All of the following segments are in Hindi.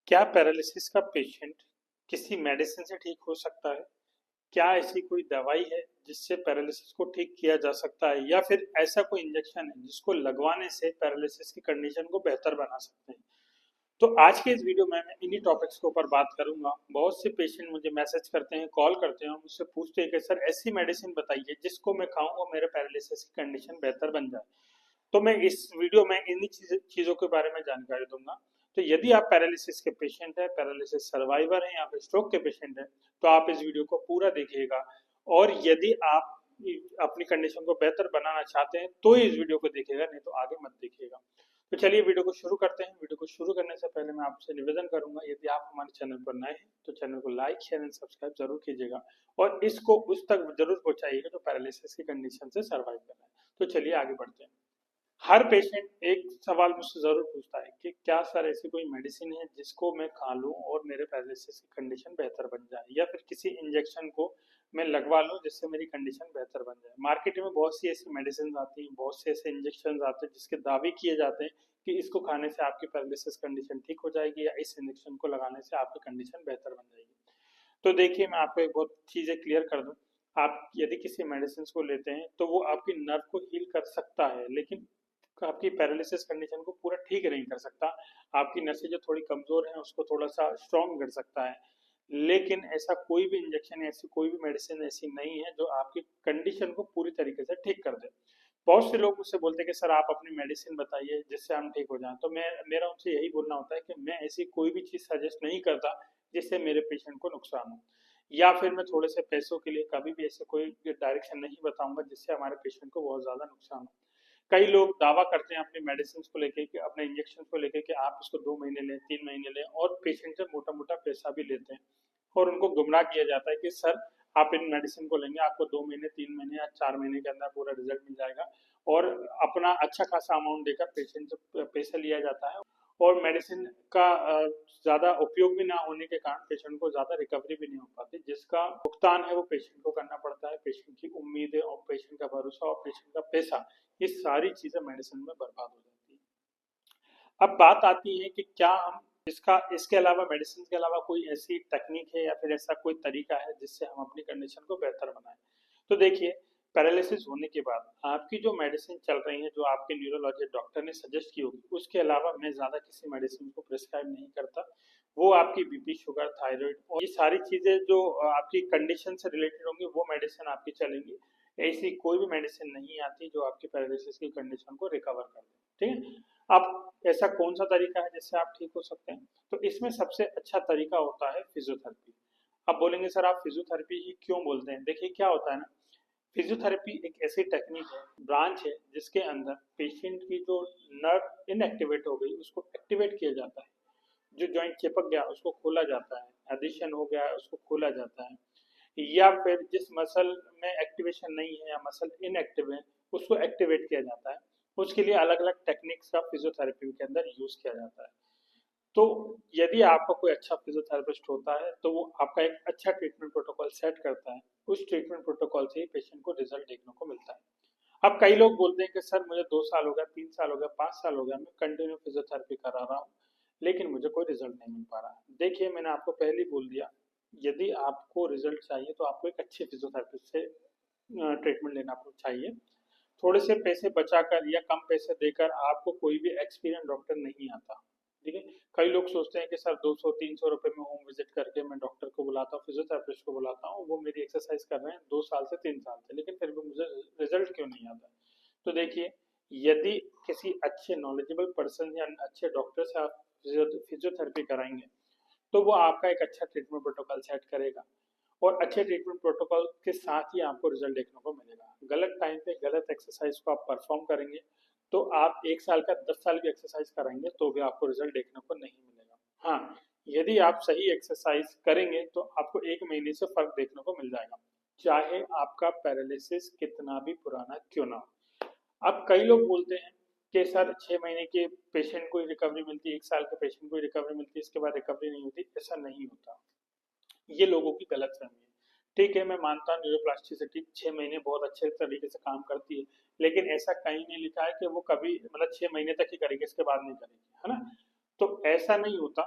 क्या पैरालिसिस का पेशेंट किसी मेडिसिन से ठीक हो सकता है? क्या ऐसी कोई दवाई है जिससे पैरालिसिस को ठीक किया जा सकता है, या फिर ऐसा कोई इंजेक्शन है जिसको लगवाने से पैरालिसिस की कंडीशन को बेहतर बना सकते हैं? तो आज के इस वीडियो में मैं इन्हीं टॉपिक्स के ऊपर बात करूंगा। बहुत से पेशेंट मुझे मैसेज करते हैं, कॉल करते हैं और मुझसे पूछते हैं कि सर ऐसी मेडिसिन बताइए जिसको मैं खाऊं और मेरे पैरालिसिस की कंडीशन बेहतर बन जाए। तो मैं इस वीडियो में इन्हीं चीजों के बारे में जानकारी दूंगा। तो यदि आप पैरालिसिस के पेशेंट हैं, पैरालिसिस सर्वाइवर हैं या फिर स्ट्रोक के पेशेंट हैं, तो आप इस वीडियो को पूरा देखिएगा। और यदि आप अपनी कंडीशन को बेहतर बनाना चाहते हैं तो इस वीडियो को देखिएगा, नहीं तो आगे मत देखिएगा। तो चलिए वीडियो को शुरू करते हैं। वीडियो को शुरू करने से पहले मैं आपसे निवेदन करूंगा, यदि आप हमारे चैनल पर नए हैं तो चैनल को लाइक शेयर एंड सब्सक्राइब जरूर कीजिएगा और इसको उस तक जरूर पहुंचाइएगा जो पैरालिसिस की कंडीशन से सर्वाइव कर रहा है। तो चलिए आगे बढ़ते हैं। हर पेशेंट एक सवाल मुझसे जरूर पूछता है कि क्या सर ऐसी कोई मेडिसिन है जिसको मैं खा लूं और मेरे पैरालिसिस की कंडीशन बेहतर बन जाए, या फिर किसी इंजेक्शन को मैं लगवा लूं जिससे मेरी कंडीशन बेहतर बन जाए। मार्केट में बहुत सी ऐसी मेडिसिन आती हैं, बहुत से ऐसे इंजेक्शन आते हैं जिसके दावे किए जाते हैं कि इसको खाने से आपकी पैरालिसिस कंडीशन ठीक हो जाएगी या इस इंजेक्शन को लगाने से आपकी कंडीशन बेहतर बन जाएगी। तो देखिए मैं आपको एक बहुत चीजें क्लियर कर दूं। आप यदि किसी मेडिसिन को लेते हैं तो वो आपकी नर्व को हील कर सकता है, लेकिन आपकी पैरालिसिस कंडीशन को पूरा ठीक नहीं कर सकता। आपकी नसें जो थोड़ी कमजोर हैं उसको थोड़ा सा स्ट्रॉन्ग कर सकता है, लेकिन ऐसा कोई भी इंजेक्शन, ऐसी कोई भी मेडिसिन ऐसी नहीं है जो आपकी कंडीशन को पूरी तरीके से ठीक कर दे। बहुत से लोग मुझसे बोलते हैं कि सर आप अपनी मेडिसिन बताइए जिससे हम ठीक हो जाएं। तो मैं मेरा उनसे यही बोलना होता है कि मैं ऐसी कोई भी चीज सजेस्ट नहीं करता जिससे मेरे पेशेंट को नुकसान हो, या फिर मैं थोड़े से पैसों के लिए कभी भी ऐसे कोई डायरेक्शन नहीं बताऊंगा जिससे हमारे पेशेंट को बहुत ज्यादा नुकसान हो। कई लोग दावा करते हैं अपनी मेडिसिन को लेके कि अपने इंजेक्शन को लेके कि आप इसको 2 महीने लें, 3 महीने लें, और पेशेंट से मोटा मोटा पैसा भी लेते हैं और उनको गुमराह किया जाता है कि सर आप इन मेडिसिन को लेंगे, आपको 2 महीने, 3 महीने या 4 महीने के अंदर पूरा रिजल्ट मिल जाएगा। और अपना अच्छा खासा अमाउंट देकर पेशेंट से पैसा लिया जाता है और मेडिसिन का ज्यादा उपयोग भी ना होने के कारण पेशेंट को ज्यादा रिकवरी भी नहीं हो पाती, जिसका भुगतान है वो पेशेंट को करना पड़ता है। पेशेंट की उम्मीदें और पेशेंट का भरोसा और पेशेंट का पैसा, ये सारी चीजें मेडिसिन में बर्बाद हो जाती है। अब बात आती है कि क्या हम इसका इसके अलावा, मेडिसिन के अलावा कोई ऐसी टेक्निक है या फिर ऐसा कोई तरीका है जिससे हम अपनी कंडीशन को बेहतर बनाएं। तो देखिए, पैरालिसिस होने के बाद आपकी जो मेडिसिन चल रही है, जो आपके न्यूरोलॉजिस्ट डॉक्टर ने सजेस्ट की होगी, उसके अलावा मैं ज्यादा किसी मेडिसिन को प्रिस्क्राइब नहीं करता। वो आपकी बीपी, शुगर, थायराइड और ये सारी चीजें जो आपकी कंडीशन से रिलेटेड होंगी वो मेडिसिन आपकी चलेंगी। ऐसी कोई भी मेडिसिन नहीं आती जो आपकी पैरालिसिस की कंडीशन को रिकवर कर दे। ठीक है। अब ऐसा कौन सा तरीका है जिससे आप ठीक हो सकते हैं? तो इसमें सबसे अच्छा तरीका होता है फिजियोथेरेपी। अब बोलेंगे सर आप फिजियोथेरेपी ही क्यों बोलते हैं? देखिए क्या होता है ना, फिजियोथेरेपी एक ऐसी टेक्निक है, ब्रांच है, जिसके अंदर पेशेंट की जो नर्व इनएक्टिवेट हो गई उसको एक्टिवेट किया जाता है। जो जॉइंट चिपक गया उसको खोला जाता है, एडिशन हो गया उसको खोला जाता है, या फिर जिस मसल में एक्टिवेशन नहीं है या मसल इनएक्टिव है उसको एक्टिवेट किया जाता है। उसके लिए अलग अलग टेक्निक्स का फिजियोथेरेपी के अंदर यूज किया जाता है। तो यदि आपका कोई अच्छा फिजियोथेरेपिस्ट होता है तो वो आपका एक अच्छा ट्रीटमेंट प्रोटोकॉल सेट करता है। उस ट्रीटमेंट प्रोटोकॉल से ही पेशेंट को रिजल्ट देखने को मिलता है। अब कई लोग बोलते हैं कि सर मुझे 2 साल हो गया, 3 साल हो गया, 5 साल हो गया, मैं कंटिन्यू फिजियोथेरेपी करा रहा हूँ लेकिन मुझे कोई रिजल्ट नहीं मिल पा रहा। देखिए मैंने आपको पहले ही बोल दिया, यदि आपको रिजल्ट चाहिए तो आपको एक अच्छे फिजियोथेरेपिस्ट से ट्रीटमेंट लेना चाहिए। थोड़े से पैसे बचाकर या कम पैसे देकर आपको कोई भी एक्सपीरियंस डॉक्टर नहीं आता। ठीक है। कई लोग सोचते हैं कि सर 200-300 रुपए में होम विजिट करके मैं डॉक्टर को बुलाता हूँ, फिजियोथेरेपिस्ट को बुलाता हूँ, वो मेरी एक्सरसाइज कर रहे हैं 2 साल से 3 साल से, लेकिन फिर भी मुझे रिजल्ट क्यों नहीं आता? तो देखिए, यदि किसी अच्छे नॉलेजेबल पर्सन या अच्छे डॉक्टर से आप फिजियोथेरेपी कराएंगे तो वो आपका एक अच्छा ट्रीटमेंट प्रोटोकॉल सेट करेगा और अच्छे ट्रीटमेंट प्रोटोकॉल के साथ ही आपको रिजल्ट देखने को मिलेगा। गलत टाइम पे गलत एक्सरसाइज को आप परफॉर्म करेंगे तो आप 1 साल का 10 साल की एक्सरसाइज कराएंगे तो भी आपको रिजल्ट देखने को नहीं मिलेगा। हाँ, यदि आप सही एक्सरसाइज करेंगे तो आपको 1 महीने से फर्क देखने को मिल जाएगा, चाहे आपका पैरालिसिस कितना भी पुराना क्यों ना हो। अब कई लोग बोलते हैं कि सर 6 महीने के पेशेंट को रिकवरी मिलती है, 1 साल के पेशेंट को रिकवरी मिलती है, इसके बाद रिकवरी नहीं होती। ऐसा नहीं होता, ये लोगों की गलत फहमी है। ठीक है, मैं मानता हूँ न्यूरोप्लास्टिसिटी 6 महीने बहुत अच्छे तरीके से काम करती है, लेकिन ऐसा कहीं नहीं लिखा है कि वो कभी मतलब 6 महीने तक ही करेगी, इसके बाद नहीं करेगी, है ना? तो ऐसा नहीं होता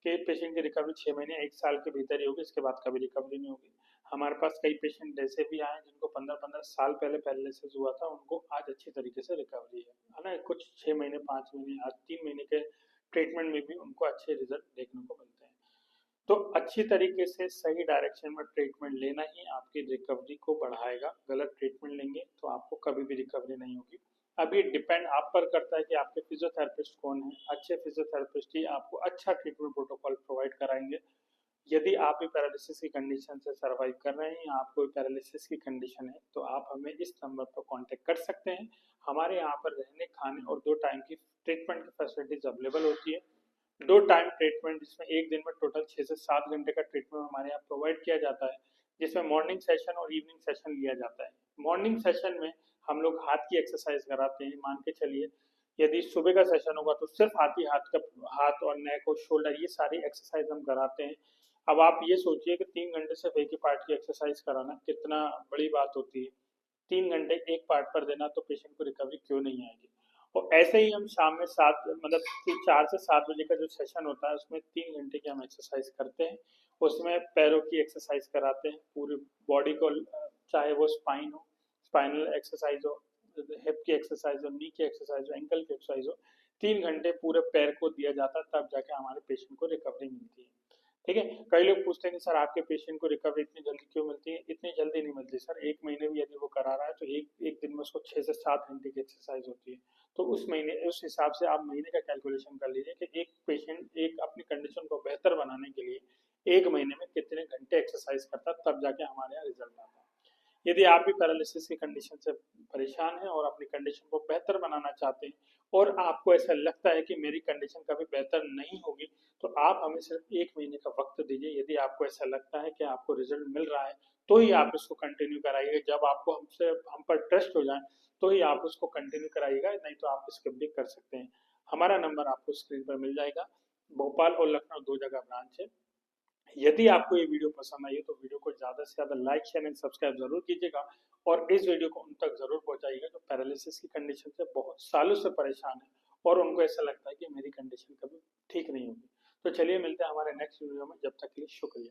कि पेशेंट की रिकवरी 6 महीने 1 साल के भीतर ही होगी, इसके बाद कभी रिकवरी नहीं होगी। हमारे पास कई पेशेंट ऐसे भी आए जिनको 15-15 साल पहले पैरालिसिस हुआ था, उनको आज अच्छी तरीके से रिकवरी है ना। कुछ 6 महीने 5 महीने आज 3 महीने के ट्रीटमेंट में भी उनको अच्छे रिजल्ट देखने को मिलते हैं। तो अच्छी तरीके से सही डायरेक्शन में ट्रीटमेंट लेना ही आपकी रिकवरी को बढ़ाएगा। गलत ट्रीटमेंट लेंगे तो आपको कभी भी रिकवरी नहीं होगी। अभी डिपेंड आप पर करता है कि आपके फिजियोथेरेपिस्ट कौन है। अच्छे फिजियोथेरेपिस्ट ही आपको अच्छा ट्रीटमेंट प्रोटोकॉल प्रोवाइड कराएंगे। यदि आप भी पैरालिसिस की कंडीशन से सर्वाइव कर रहे हैं या आपको भी पैरालिसिस की कंडीशन है तो आप हमें इस नंबर पर कांटेक्ट कर सकते हैं। हमारे यहाँ पर रहने खाने और 2 टाइम की ट्रीटमेंट की फैसिलिटीज अवेलेबल होती है। 2 टाइम ट्रीटमेंट जिसमें एक दिन में टोटल 6 से 7 घंटे का ट्रीटमेंट हमारे यहाँ प्रोवाइड किया जाता है, जिसमें मॉर्निंग सेशन और इवनिंग सेशन लिया जाता है। मॉर्निंग सेशन में हम लोग हाथ की एक्सरसाइज कराते हैं। मान के चलिए यदि सुबह का सेशन होगा तो सिर्फ हाथ और नेक और शोल्डर ये सारी एक्सरसाइज हम कराते हैं। अब आप ये सोचिए कि 3 घंटे सिर्फ एक ही पार्ट की एक्सरसाइज कराना कितना बड़ी बात होती है। 3 घंटे एक पार्ट पर देना तो पेशेंट को रिकवरी क्यों नहीं आएगी। और ऐसे ही हम शाम में 7 मतलब 4 से 7 बजे का जो सेशन होता है उसमें 3 घंटे की हम एक्सरसाइज करते हैं। उसमें पैरों की एक्सरसाइज कराते हैं पूरी बॉडी को, चाहे वो स्पाइन हो, स्पाइनल एक्सरसाइज हो, हिप की एक्सरसाइज हो, नी की एक्सरसाइज हो, एंकल की एक्सरसाइज हो। 3 घंटे पूरे पैर को दिया जाता है तब जाके हमारे पेशेंट को रिकवरी मिलती है। ठीक है। कई लोग पूछते हैं कि सर आपके पेशेंट को रिकवरी इतनी जल्दी क्यों मिलती है। इतनी जल्दी नहीं मिलती सर। 1 महीने भी यदि वो करा रहा है तो एक दिन में उसको 6 से 7 घंटे की एक्सरसाइज होती है। तो उस हिसाब से आप महीने का कैलकुलेशन कर लीजिए कि एक पेशेंट एक अपनी कंडीशन को बेहतर बनाने के लिए 1 महीने में कितने घंटे एक्सरसाइज करता है, तब जाके हमारे यहाँ रिजल्ट आता है। यदि आप भी पैरालिसिस की कंडीशन से परेशान हैं और अपनी कंडीशन को बेहतर बनाना चाहते हैं और आपको ऐसा लगता है कि मेरी कंडीशन कभी बेहतर नहीं होगी, तो आप हमें सिर्फ 1 महीने का वक्त दीजिए। यदि आपको ऐसा लगता है कि आपको रिजल्ट मिल रहा है तो ही आप इसको कंटिन्यू कराइए। जब आपको हम पर ट्रस्ट हो जाए तो ही आप उसको कंटिन्यू कराइएगा, नहीं तो आप स्किप भी कर सकते हैं। हमारा नंबर आपको स्क्रीन पर मिल जाएगा। भोपाल और लखनऊ 2 जगह ब्रांच है। यदि आपको ये वीडियो पसंद आई है तो वीडियो को ज़्यादा से ज़्यादा लाइक शेयर एंड सब्सक्राइब जरूर कीजिएगा और इस वीडियो को उन तक जरूर पहुंचाइएगा जो पैरालिसिस की कंडीशन से बहुत सालों से परेशान है और उनको ऐसा लगता है कि मेरी कंडीशन कभी ठीक नहीं होगी। तो चलिए मिलते हैं हमारे नेक्स्ट वीडियो में। जब तक के लिए शुक्रिया।